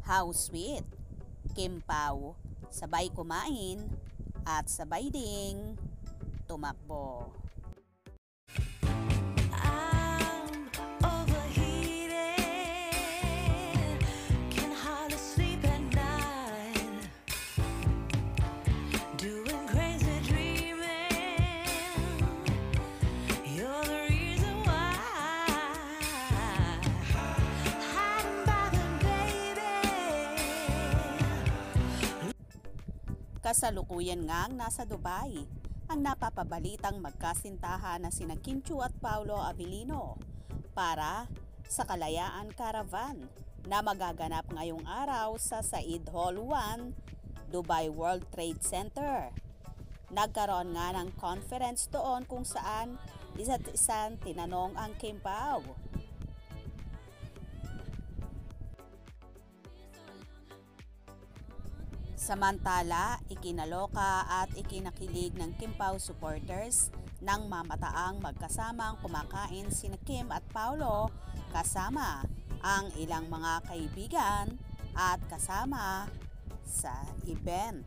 How sweet! Kim Pao, sabay kumain at sabay ding tumakbo. Kasalukuyan ngang nasa Dubai ang napapabalitang magkasintahan na sina Kim Chiu at Paolo Abilino para sa Kalayaan Caravan na magaganap ngayong araw sa Said Hall 1, Dubai World Trade Center. Nagkaroon nga ng conference doon kung saan isa't isang tinanong ang Kim Pao. Samantala, ikinaloka at ikinakilig ng Kim Pao supporters nang mamataang magkasamang kumakain sina Kim at Paolo kasama ang ilang mga kaibigan at kasama sa event.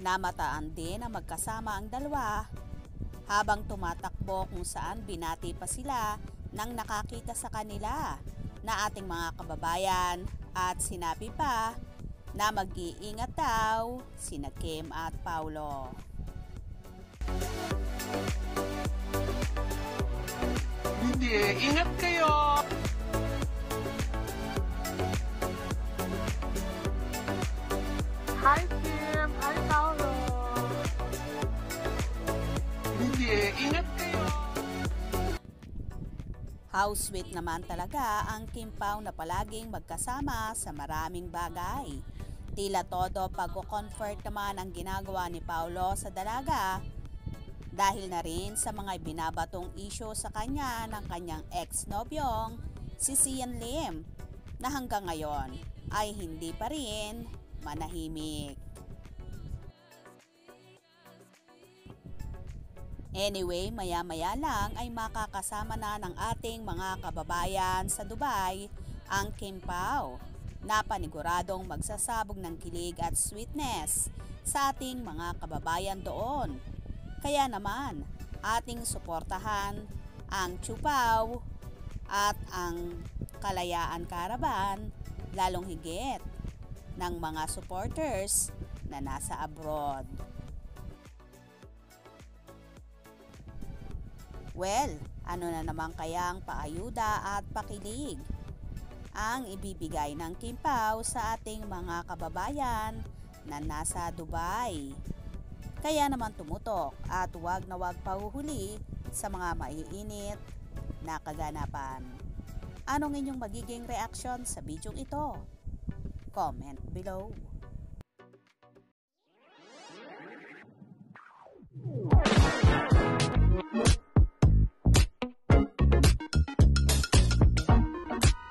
Namataan din na magkasama ang dalawa habang tumatakbo kung saan binati pa sila nang nakakita sa kanila na ating mga kababayan at sinabi pa na mag-iingat daw sina Kim at Paolo. Hindi, ingat kayo! Hi Kim! Hi Paolo! Hindi, ingat kayo! How sweet naman talaga ang Kim Pao na palaging magkasama sa maraming bagay. Tila todo pag-comfort naman ang ginagawa ni Paolo sa dalaga dahil na rin sa mga binabatong issue sa kanya ng kanyang ex-nobyong si Sian Lim na hanggang ngayon ay hindi pa rin manahimik. Anyway, maya-maya lang ay makakasama na ng ating mga kababayan sa Dubai ang Kim Pao na paniguradong magsasabog ng kilig at sweetness sa ating mga kababayan doon. Kaya naman, ating suportahan ang Chiu Pao at ang Kalayaan Caravan lalong higit ng mga supporters na nasa abroad. Well, ano na naman kayang paayuda at pakilig ang ibibigay ng Kim Pao sa ating mga kababayan na nasa Dubai? Kaya naman tumutok at huwag na huwag pahuhuli sa mga maiinit na kaganapan. Anong inyong magiging reaksyon sa bidyong ito? Comment below.